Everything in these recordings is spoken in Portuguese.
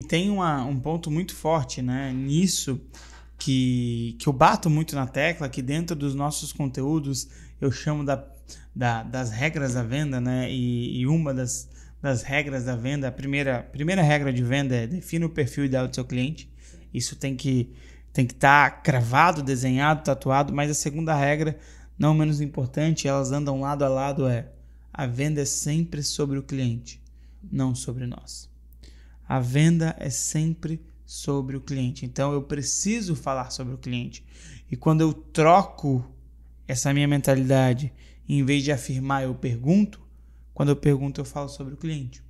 Tem um ponto muito forte, né, nisso que eu bato muito na tecla, que dentro dos nossos conteúdos eu chamo das regras da venda, né? E uma das regras da venda, a primeira regra de venda é defina o perfil ideal do seu cliente. Isso tem que estar cravado, desenhado, tatuado, mas a segunda regra, não menos importante, elas andam lado a lado, a venda é sempre sobre o cliente, não sobre nós. A venda é sempre sobre o cliente. Então eu preciso falar sobre o cliente. E quando eu troco essa minha mentalidade, em vez de afirmar, eu pergunto. Quando eu pergunto, eu falo sobre o cliente.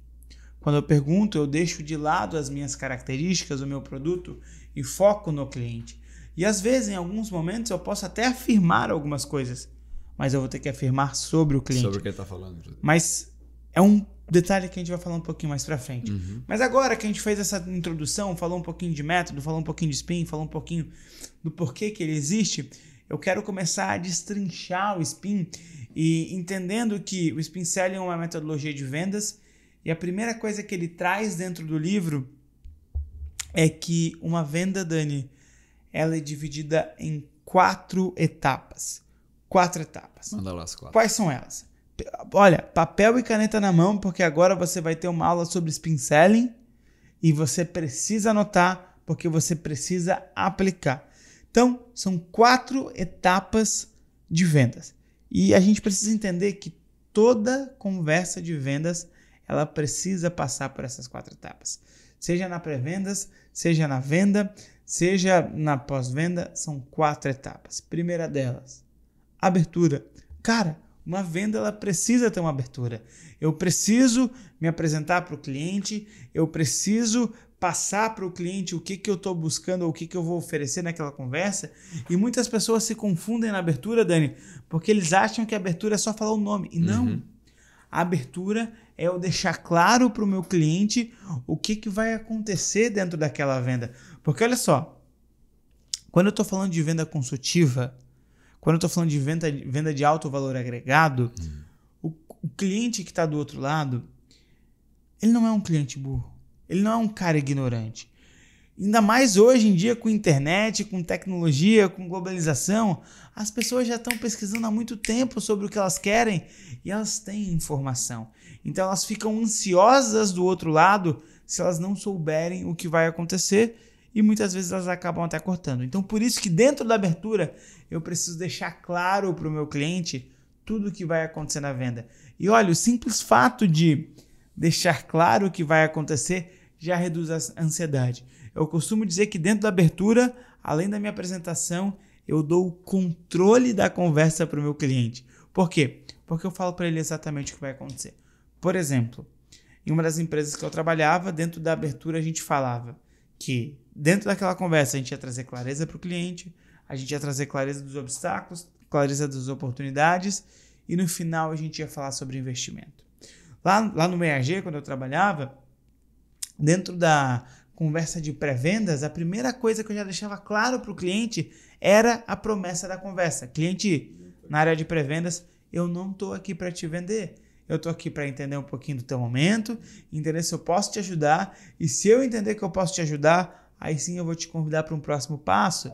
Quando eu pergunto, eu deixo de lado as minhas características, o meu produto e foco no cliente. E às vezes, em alguns momentos, eu posso até afirmar algumas coisas, mas eu vou ter que afirmar sobre o cliente. Sobre o que ele está falando. Mas é um detalhe que a gente vai falar um pouquinho mais pra frente. Uhum. Mas agora que a gente fez essa introdução, falou um pouquinho de método, falou um pouquinho de spin, falou um pouquinho do porquê que ele existe, eu quero começar a destrinchar o spin e entendendo que o spin selling é uma metodologia de vendas e a primeira coisa que ele traz dentro do livro é que uma venda, Dani, ela é dividida em 4 etapas. 4 etapas. Manda lá as 4. Quais são elas? Olha, papel e caneta na mão, porque agora você vai ter uma aula sobre spin selling e você precisa anotar, porque você precisa aplicar. Então, são 4 etapas de vendas. E a gente precisa entender que toda conversa de vendas, ela precisa passar por essas 4 etapas. Seja na pré-vendas, seja na venda, seja na pós-venda, são 4 etapas. Primeira delas, abertura. Cara, uma venda ela precisa ter uma abertura. Eu preciso me apresentar para o cliente, eu preciso passar para o cliente o que eu estou buscando, o que eu vou oferecer naquela conversa. E muitas pessoas se confundem na abertura, Dani, porque eles acham que a abertura é só falar o nome. E não. A abertura é eu deixar claro para o meu cliente o que vai acontecer dentro daquela venda. Porque olha só, quando eu estou falando de venda consultiva, quando eu estou falando de venda de alto valor agregado, o cliente que está do outro lado, ele não é um cliente burro. Ele não é um cara ignorante. Ainda mais hoje em dia com internet, com tecnologia, com globalização, as pessoas já estão pesquisando há muito tempo sobre o que elas querem e elas têm informação. Então elas ficam ansiosas do outro lado se elas não souberem o que vai acontecer e muitas vezes elas acabam até cortando. Então por isso que dentro da abertura eu preciso deixar claro para o meu cliente tudo o que vai acontecer na venda. E olha, o simples fato de deixar claro o que vai acontecer já reduz a ansiedade. Eu costumo dizer que dentro da abertura, além da minha apresentação, eu dou o controle da conversa para o meu cliente. Por quê? Porque eu falo para ele exatamente o que vai acontecer. Por exemplo, em uma das empresas que eu trabalhava, dentro da abertura a gente falava que dentro daquela conversa a gente ia trazer clareza para o cliente, a gente ia trazer clareza dos obstáculos, clareza das oportunidades e no final a gente ia falar sobre investimento. Lá no MEAG, quando eu trabalhava, dentro da conversa de pré-vendas, a primeira coisa que eu já deixava claro para o cliente era a promessa da conversa. Cliente, na área de pré-vendas, eu não estou aqui para te vender. Eu estou aqui para entender um pouquinho do teu momento, entender se eu posso te ajudar. E se eu entender que eu posso te ajudar, aí sim eu vou te convidar para um próximo passo.